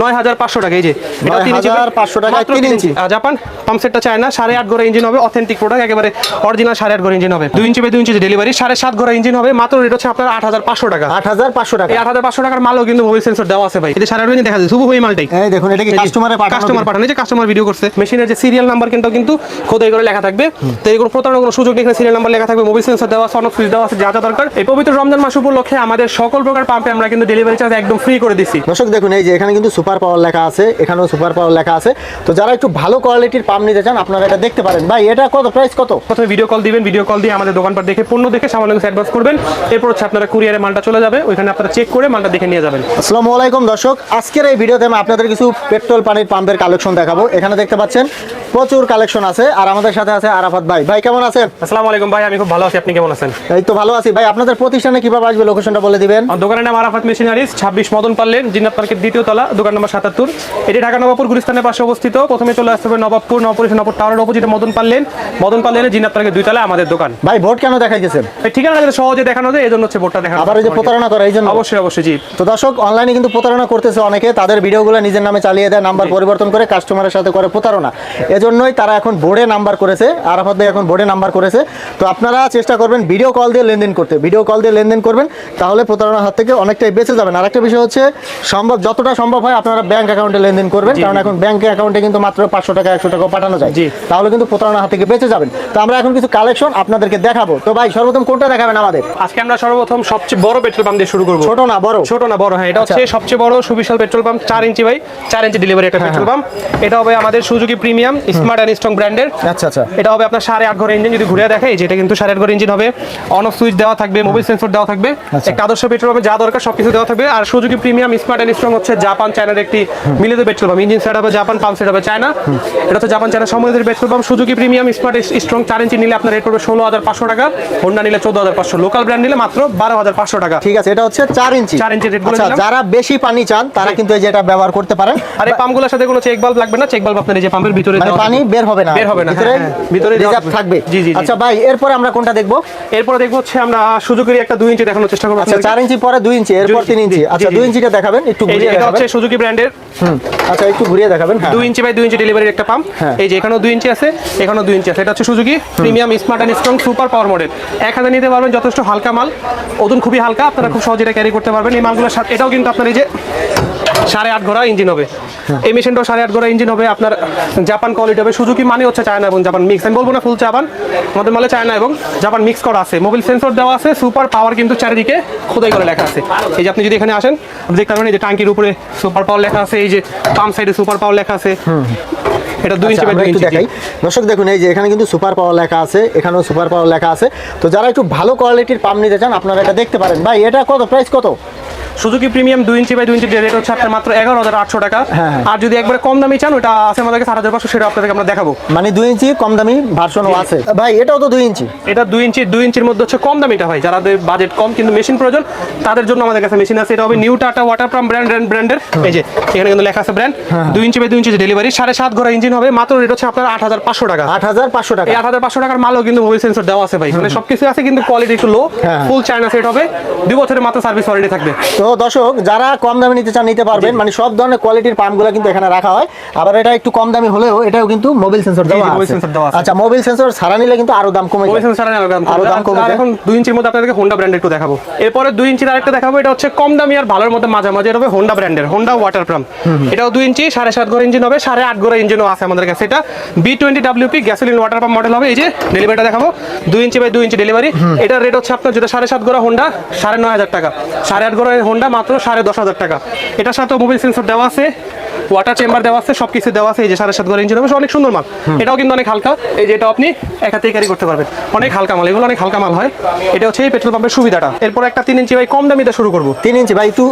9500 টাকা। এই যে এটা 9500 টাকা 3 ইঞ্চি জাপান পাম্প সেটটা চায়না 8.5 ঘোড়া ইঞ্জিন হবে, অথেন্টিক প্রোডাক্ট, একেবারে অরিজিনাল 8.5 ঘোড়া ইঞ্জিন হবে, 2 ইঞ্চি বাই 2 ইঞ্চি ডেলিভারি, 7.5 ঘোড়া ইঞ্জিন হবে, মাত্র রেট হচ্ছে আপনার 8500 টাকা। 8500 টাকা। এই 8500 টাকার মালও কিন্তু মোবাইল সেন্সর দেওয়া আছে ভাই। এই যে 8.5 ইঞ্জিন দেখা যায় শুভ হই মালটাই। এই দেখুন এটা কি কাস্টমার পাঠানো, যে কাস্টমার ভিডিও করছে, মেশিনের যে সিরিয়াল নাম্বার কিন্তু খোদাই করে লেখা থাকবে, তো এগুলো প্রতারণার কোনো সুযোগ নেই, সিরিয়াল নাম্বার লেখা থাকবে, মোবাইল সেন্সর দেওয়া আছে, অন অফ সুইচ দেওয়া আছে, যা যা দরকার। এই পবিত্র রমজান মাস উপলক্ষে আমাদের সকল প্রকার পাম্পে আমরা কিন্তু ডেলিভারি চার্জ একদম ফ্রি করে দিচ্ছি। দর্শক দেখুন এই যে এখানে কিন্তু সুপার পাওয়ার লেখা আছে, এখানেও সুপার পাওয়ার লেখা আছে। তো যারা একটু ভালো কোয়ালিটির পাম্প নিতে চান আপনারা এটা দেখতে পারেন। ভাই এটা কত, প্রাইস কত? প্রথমে ভিডিও কল দিবেন, ভিডিও কল দিয়ে আমাদের দোকানপাট দেখে পণ্য দেখে সামান্য কিছু অ্যাডভান্স করবেন, এরপর হচ্ছে আপনারা কুরিয়ারে মালটা চলে যাবে, ওইখানে আপনারা চেক করে মালটা দেখে নিয়ে যাবেন। আসসালামু আলাইকুম দর্শক, আজকের এই ভিডিওতে আমি আপনাদের কিছু পেট্রোল পানির পাম্পের কালেকশন দেখাবো। এখানে দেখতে পাচ্ছেন প্রচুর কালেকশন আছে, আর আমাদের সাথে আছে আরাফাত ভাই। ভাই কেমন আছেন? আসসালামু আলাইকুম ভাই, আমি খুব ভালো আছি, আপনি কেমন আছেন? এই তো ভালো আছি ভাই। আপনাদের প্রতিষ্ঠানে কিভাবে আসবে লোকেশনটা বলে দিবেন। আমার দোকানের নাম আরাফাত মেশিনারিজ, 26 মদন পাল্লেন, জিন্নাত মার্কেট 2য় তলা, দোকান নম্বর 77। এটি ঢাকা নবাবপুর গুলিস্তানের পাশে অবস্থিত। প্রথমে চলে আসতে হবে নবাবপুর টাওয়ারের অপোজিটে মদন পাল্লেন জিন্নাত মার্কেট 2 তলায় আমাদের দোকান। ভাই ভোট কেন দেখাইতেছেন? ঠিকানা সহজে দেখানো যায়, এজন্য হচ্ছে বোর্ডটা দেখানো। আবার এই যে প্রতারণা করে এই জন্য? অবশ্যই জি। তো দর্শক অনলাইনে কিন্তু প্রতারণা করতেছে অনেকে, তাদের ভিডিওগুলো নিজের নামে চালিয়ে দেয়, নাম্বার পরিবর্তন করে কাস্টমারের সাথে করে প্রতারণা। এজন্যই তারা এখন বোর্ডে নাম্বার করেছে, আরাফাত ভাই এখন বোর্ডে নাম্বার করেছে। তো আপনারা চেষ্টা করবেন ভিডিও কল দিয়ে লেনদেন করতে, ভিডিও কল দিয়ে লেনদেন করবেন, তাহলে প্রতারণার হাত থেকে অনেকটাই বেঁচে যাবেন। আরেকটা বিষয় হচ্ছে যতটা সম্ভব হয় আপনারা ব্যাংক অ্যাকাউন্টে লেনদেন করবেন, কারণ এখন ব্যাংক অ্যাকাউন্টে কিন্তু মাত্র 500 টাকা 100 টাকা পাঠানো যায়, তাহলে কিন্তু প্রতারণার হাত থেকে বেঁচে যাবেন। তো আমরা এখন কিছু কালেকশন আপনাদেরকে দেখাবো। তো ভাই সর্বপ্রথম কোনটা দেখাবেন আমাদের? আজকে আমরা সর্বপ্রথম সবচেয়ে বড় পেট্রোল পাম্প দিয়ে শুরু করব। ছোট না বড়? ছোট না বড়, হ্যাঁ। এটা হচ্ছে সবচেয়ে বড় সুবিশাল petrol pump, 4 inch by 4 inch delivery একটা পেট্রোল পাম্প। এটা হবে আমাদের Suzuki premium smart and strong ব্র্যান্ডের। আচ্ছা। এটা হবে আপনার 8.5 ঘোড়া ইঞ্জিন, যদি ঘুরে দেখাই যেটা কিন্তু 8.5 ঘোড়া ইঞ্জিন হবে, অন অফ সুইচ দেওয়া থাকবে, মোবাইল সেন্সর দেওয়া থাকবে, একটা আদর্শ পেট্রোল পাম্পে যা দরকার সবকিছু দেওয়া থাকবে। আর Suzuki premium smart and strong হচ্ছে জাপান চায়নার একটি মিলিত পেট্রোল পাম্প, ইঞ্জিন সেট হবে জাপান, পাম্প সেট হবে চায়না। এটা হচ্ছে জাপান চায়না সম্মিলিত petrol pump. Suzuki premium smart strong 4 inch নিলে আপনার রেট পড়বে 16500 টাকা, হোন্ডা নিলে 14500, লোকাল ব্র্যান্ড নিলে মাত্র 12500 টাকা। ঠিক আছে, এটা হচ্ছে 4 ইঞ্চি রেট বলে দিলাম। যারা বেশি পানি চান তারা কিন্তু এই যে এটা ব্যবহার করতে পারেন। আর এই পাম্পগুলোর সাথে কোনো চেক বাল্ব লাগবে না, চেক বাল্ব আপনার এই যে পাম্পের ভিতরে মানে পানি বের হবে না, ভিতরে রিজার্ভ থাকবে। আচ্ছা ভাই এরপরে আমরা কোনটা দেখবো? এরপরে দেখবো হচ্ছে আমরা সুজুকির একটা 2 ইঞ্চি দেখানোর চেষ্টা করব। আচ্ছা 4 ইঞ্চি পরে 2 ইঞ্চি, এরপর 3 ইঞ্চি। আচ্ছা 2 ইঞ্চিটা দেখাবেন, একটু ঘুরিয়ে দেখাবেন। এটা হচ্ছে সুজুকি ব্র্যান্ডের। আচ্ছা একটু ঘুরিয়ে দেখাবেন। 2 ইঞ্চি বাই 2 ইঞ্চি ডেলিভারির একটা পাম্প। এই যে এখানেও 2 ইঞ্চি আছে, এখানেও 2 ইঞ্চি আছে। এটা হচ্ছে Suzuki premium smart and strong super power model. 1000 নিতে পারবেন, যথেষ্ট হালকা মাল, ওজন খুবই হালকা, আপনারা খুব সহজে এটা ক্যারি করতে পারবেন। এই মালগুলোর সাথে এটাও কিন্তু আপনার এই যে 8.5 ঘোড়া ইঞ্জিন হবে, এই মেশিনটাও 8.5 ঘোড়া ইঞ্জিন হবে, আপনার জাপান কোয়ালিটি হবে। সুজুকি মানে হচ্ছে চায়না এবং জাপান মিক্স, আমি বলবো না ফুল জাপান, আমাদের মালে চায়না এবং জাপান মিক্স করা আছে। মোবাইল সেন্সর দেওয়া আছে, সুপার পাওয়ার কিন্তু চারিদিকে খোদাই করে লেখা আছে। এই যে আপনি যদি এখানে আসেন দেখতে পাবেন এই যে ট্যাঙ্কির উপরে সুপার পাওয়ার লেখা আছে, এই যে পাম্প সাইডে সুপার পাওয়ার লেখা আছে। এটা 2 ইঞ্চি বাই 2 ইঞ্চি দেখাই। দর্শক দেখুন এই যে এখানে কিন্তু সুপার পাওয়ার লেখা আছে, এখানেও সুপার পাওয়ার লেখা আছে। তো যারা একটু ভালো কোয়ালিটির পাম্প নিতে চান আপনারা এটা দেখতে পারেন। ভাই এটা কত, প্রাইস কত? Suzuki premium 2 inch by 2 inch rate হচ্ছে আপনার মাত্র 11800 টাকা। আর যদি একবারে কম দামি চান ওটা আছে আমাদের কাছে 8500, সেটা আপনাদেরকে আমরা দেখাবো। মানে 2 ইঞ্চি কম দামি ভার্সনও আছে। ভাই এটাও তো 2 ইঞ্চি? এটা 2 ইঞ্চির মধ্যে হচ্ছে কম দামিটা হয়, যাদের বাজেট কম কিন্তু মেশিন প্রয়োজন তাদের জন্য আমাদের কাছে মেশিন আছে। এটা হবে নিউ টাটা ওয়াটার পাম্প ব্র্যান্ডের। এই যে এখানে কিন্তু লেখা আছে brand, 2 inch by 2 inch delivery, 7.5 ঘোড়া ইঞ্জিন হবে, মাত্র রেট হচ্ছে আপনার 8500 টাকা। 8500 টাকা। এই 8500 টাকার মালও কিন্তু মোবাইল সেন্সর দেওয়া আছে ভাই, মানে সবকিছু আছে কিন্তু কোয়ালিটি একটু লো। ফুল চায়না সেট হবে, 2 বছরের মাত্র সার্ভিস ওয়ারেন্টি থাকবে। তো দর্শক যারা কম দামে নিতে চান নিতে পারবেন, মানে সব ধরনের কোয়ালিটির পাম্পগুলো কিন্তু এখানে রাখা হয়। আবার এটা একটু কম দামি হলেও এটাও কিন্তু মোবাইল সেন্সর দেওয়া আছে। আচ্ছা মোবাইল সেন্সর ছাড়া নিলে কিন্তু আরো দাম কমে যায়। মোবাইল সেন্সর ছাড়া আরো দাম কমে যায়। এখন 2 ইঞ্চির মধ্যে আপনাদেরকে হোন্ডা ব্র্যান্ডের একটু দেখাবো। এরপরে 2 ইঞ্চির আরেকটা দেখাবো, এটা হচ্ছে কম দামি আর ভালোর মধ্যে মাঝামাঝি, এটা হবে হোন্ডা ব্র্যান্ডের, হোন্ডা ওয়াটার পাম্প। এটাও 2 ইঞ্চি 7.5 ঘোড়া ইঞ্জিন হবে, 8.5 ঘোড়া ইঞ্জিনও আছে আমাদের কাছে। এটা B20 WP gasoline water pump model হবে। এই যে ডেলিভারিটা দেখাবো, 2 ইঞ্চি বাই 2 ইঞ্চি ডেলিভারি। এটার রেট হচ্ছে আপনার যেটা 7.5 ঘোড়া হোন্ডা 9500 টাকা, 8.5 ঘোড়া হোন্ডা মাত্র 10500 টাকা। এটার সাথে মোবাইল সেন্সর দেওয়া আছে, ওয়াটার চেম্বার দেওয়া আছে, সবকিছু দেওয়া আছে। এই যে 7.5 ঘোড়া ইঞ্জিন হবে, অনেক সুন্দর মাল। এটাও কিন্তু অনেক হালকা, এই যে এটা আপনি এক হাতে ক্যারি করতে পারবেন, অনেক হালকা মাল, এগুলো অনেক হালকা মাল হয়। এটা হচ্ছে এই পেট্রোল পাম্পের সুবিধাটা। এরপর একটা 3 ইঞ্চি ভাই কম দামিটা শুরু করব। 3 ইঞ্চি ভাই একটু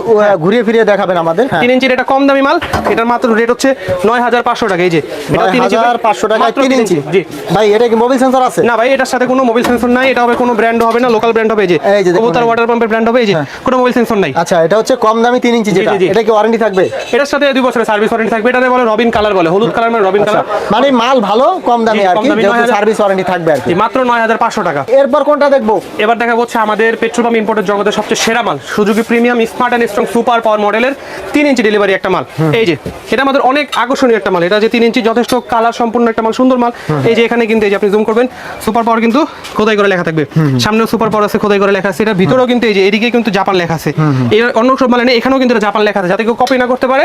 ঘুরিয়ে ফিরিয়ে দেখাবেন আমাদের। 3 ইঞ্চির এটা কম দামি মাল, এটার মাত্র রেট হচ্ছে 9500 টাকা। এই যে এটা 9500 টাকা 3 ইঞ্চি। জি ভাই এটা কি মোবাইল সেন্সর আছে? না ভাই, এটার সাথে কোনো মোবাইল সেন্সর নাই, এটা হবে কোনো ব্র্যান্ড হবে না, লোকাল ব্র্যান্ড হবে। এই যে কবুতর ওয়াটার পাম্পের ব্র্যান্ড হবে, এই যে কোনো মোবাইল সেন্সর নাই। আচ্ছা আচ্ছা, এটা হচ্ছে কম দামি 3 ইঞ্চি যেটা, জি, জি। এটা কি ওয়ারেন্টি থাকবে? এটার সাথে 2 বছরের সার্ভিস ওয়ারেন্টি থাকবে। এটাতে বলে রবিন কালার বলে, হলুদ কালার মানে রবিন কালার। মানে মাল ভালো, কম দামি জি, আর কম কি, দামি, যেহেতু 9,000 সার্ভিস ওয়ারেন্টি থাকবে আর কি। মাত্র 9,500 টাকা। এরপর কোনটা দেখবো? এবার দেখা হচ্ছে আমাদের পেট্রোল পাম্প ইম্পোর্টের জগতের সবচেয়ে সেরা মাল, Suzuki premium smart and strong super পাওয়ার মডেলের 3 ইঞ্চি ডেলিভারি একটা মাল। এই যে এটা আমাদের অনেক আকর্ষণীয় একটা মাল। এটা যে 3 ইঞ্চি যথেষ্ট কালার সম্পূর্ণ একটা মাল, সুন্দর মাল। এই যে এখানে কিন্তু এই যে আপনি জুম করবেন, সুপার পাওয়ার কিন্তু খোদাই করে লেখা থাকবে। সামনেও সুপার পাওয়ার আছে, খোদাই করে লেখা আছে। এটার ভিতরেও কিন্তু এই যে এদিকে কিন্তু জাপান লেখা আছে। এর অন্য সব মানে এখানেও কিন্তু এটা জাপান লেখা আছে, যাতে কেউ কপি না করতে পারে।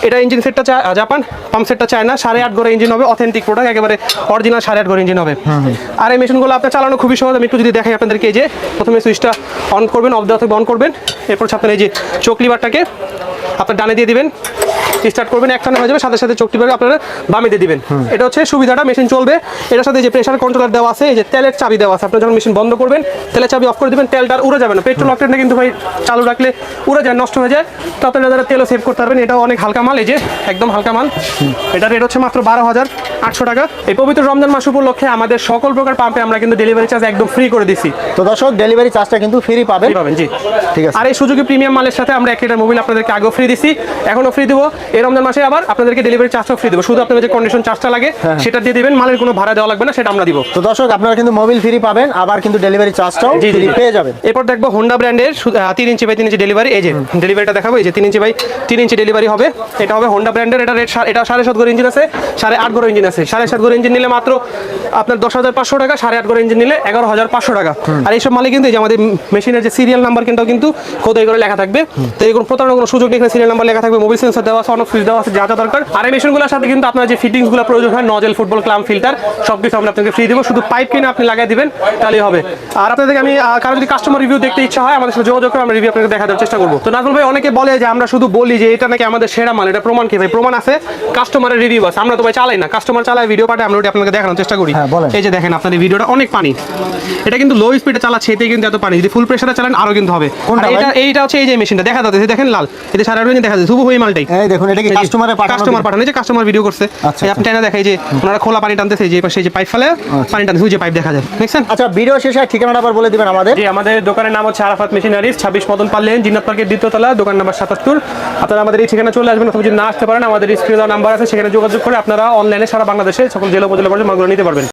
এটা ইঞ্জিন সেটটা জাপান, পাম্প সেটটা চায়না। 8.5 ঘোড়া ইঞ্জিন হবে, অথেন্টিক প্রোডাক্ট, একেবারে অরিজিনাল 8.5 ঘোড়া ইঞ্জিন হবে। আর এই মেশিনগুলো আপনার চালানো খুবই সহজ। আমি একটু যদি দেখাই আপনাদেরকে, এই যে প্রথমে সুইচটা অন করবেন, অফ দেওয়া থেকে অন করবেন। এরপর আপনার এই যে চোখ লিভারটাকে আপনার ডানে দিয়ে দিবেন, স্টার্ট করবেন, একটানে হয়ে যাবে, সাথে সাথে চোখ লিভার আপনারা বামে দিয়ে দিবেন। এটা হচ্ছে সুবিধাটা, মেশিন চলবে। এটার সাথে যে প্রেসার কন্ট্রোলার দেওয়া আছে, এই যে তেলের চাবি দেওয়া আছে। আপনি যখন মেশিন বন্ধ করবেন, তেলের চাবি অফ করে দিবেন, তেলটা আর উড়ে যাবে না। পেট্রোল অকটেনটা কিন্তু ভাই চালু রাখলে উড়ে যায়, নষ্ট হয়ে যায়। তো আপনারা যারা তেলও সেভ করতে পারবেন। এটাও অনেক হালকা মাল, এই যে একদম হালকা মাল। এটার রেট হচ্ছে মাত্র 12,800 টাকা। এই পবিত্র রমজান মাস উপলক্ষে আমাদের সকল প্রকার পাম্পে আমরা কিন্তু ডেলিভারি চার্জ একদম ফ্রি করে দিছি। তো দর্শক, ডেলিভারি চার্জটা কিন্তু ফ্রি পাবেন। পাবেন, জি ঠিক আছে। আর এই সুজুকি প্রিমিয়াম মালের সাথে আমরা 1 লিটার মোবিল আপনাদেরকে আগেও ফ্রি দিছি, এখনো ফ্রি দিব। এই রমজান মাসে আবার আপনাদেরকে ডেলিভারি চার্জটাও ফ্রি দেবো। শুধু আপনাদের যে কন্ডিশন চার্জটা লাগে সেটা দিয়ে দিবেন, মালের কোনো ভাড়া দেওয়া লাগবে না, সেটা আমরা দিব। তো দর্শক, আপনারা কিন্তু মোবিল ফ্রি পাবেন, আবার কিন্তু ডেলিভারি চার্জটাও জি, জি, ফ্রি জি। পেয়ে যাবেন। এরপর দেখবো হোন্ডা ব্র্যান্ডের 3 ইঞ্চি বাই 3 ইঞ্চি ডেলিভারি। এই যে ডেলিভারিটা দেখাবো, এই যে 3 ইঞ্চি বাই 3 ইঞ্চি ডেলিভারি হবে। এটা হবে হোন্ডা ব্র্যান্ডের। এটা রেট, এটা 7.5 ঘোড়া ইঞ্জিন আছে, 8.5 ঘোড়া ইঞ্জিন আছে। 7.5 ঘোড়া ইঞ্জিন নিলে মাত্র আপনার 10,500 টাকা, 8.5 ঘোড়া ইঞ্জিন নিলে 11,500 টাকা। আর এইসব মালে কিন্তু এই যে আমাদের মেশিনের যে সিরিয়াল নাম্বার কিন্তু খোদাই করে লেখা থাকবে। তো এই কোনো প্রতারণার কোনো সুযোগ নেই, সিরিয়াল নাম্বার লেখা থাকবে, মোবাইল সেন্সর দেওয়া আছে, অনেক সুইচ দেওয়া আছে, যা যা দরকার। আর এই মেশিনগুলোর সাথে কিন্তু আপনার যে ফিটিংসগুলো প্রয়োজন হয়, নজেল, ফুটবল, ক্লাম, ফিল্টার, সবকিছু আমরা আপনাকে ফ্রি দেবো। শুধু পাইপ কিনে আপনি লাগিয়ে দিবেন, তাহলেই হবে। আর আপনাদেরকে আমি কারো যদি কাস্টমার রিভিউ দেখতে ইচ্ছা হয়, আমাদের সাথে যোগাযোগ করে আমরা রিভিউ আপনাকে দেখা দেওয়ার চেষ্টা করবো। তো নাজমুল ভাই, অনেকে বলে যে আমরা শুধু বলি যে এটা নাকি আমাদের সেরা মাল, এটা প্রমাণ কি ভাই? প্রমাণ আছে, কাস্টমারের রিভিউ আছে। আমরা তো ভাই চালাই না, কাস্টমার চালায়, ভিডিও পাঠায়, আমরা ওটা আপনাকে দেখানোর চেষ্টা করি। হ্যাঁ, বলেন। এই যে দেখেন আপনার এই ভিডিওটা অনেক পানি, এটা কিন্তু লো স্পিডে চালাচ্ছে, এতে কিন্তু এত পানি। যদি ফুল প্রেসারে চালান আরো কিন্তু হবে। কোনটা আর ভাই? এইটা হচ্ছে এই যে মেশিনটা দেখা যাচ্ছে, দেখেন লাল, এতে 8.5 দেখা যাচ্ছে, শুভ হয়ে মালটাই। এই দেখুন, এটা কি কাস্টমারের পাঠানো? কাস্টমার পাঠানো, এই যে কাস্টমার ভিডিও করছে। আচ্ছা, এই আপনি টানা দেখাই যে ওনারা খোলা পানি টানতেছে, এই যে পাশে যে পাইপ ফেলে পানি টানতেছে, ওই যে পাইপ দেখা যায়, দেখছেন? আচ্ছা, ভিডিও শেষে ঠিকানাটা আবার বলে দিবেন আমাদের। জি, আমাদের দোকানের নাম হচ্ছে আরাফাত মেশিনারিজ, 26 মদন পাল্লেন, জিন্নাত পার্কের 2য় তলা, দোকান নাম্বার 77। আপনারা আমাদের এই ঠিকানা চলে আসবেন, অথবা যদি না আসতে পারেন, আমাদের স্ক্রিনে দেওয়া নাম্বার আছে, সেখানে যোগাযোগ করে আপনারা অনলাইনে সারা বাংলাদেশে সকল জেলা উপজেলা পর্যন্ত মালগুলো নিতে পারবেন।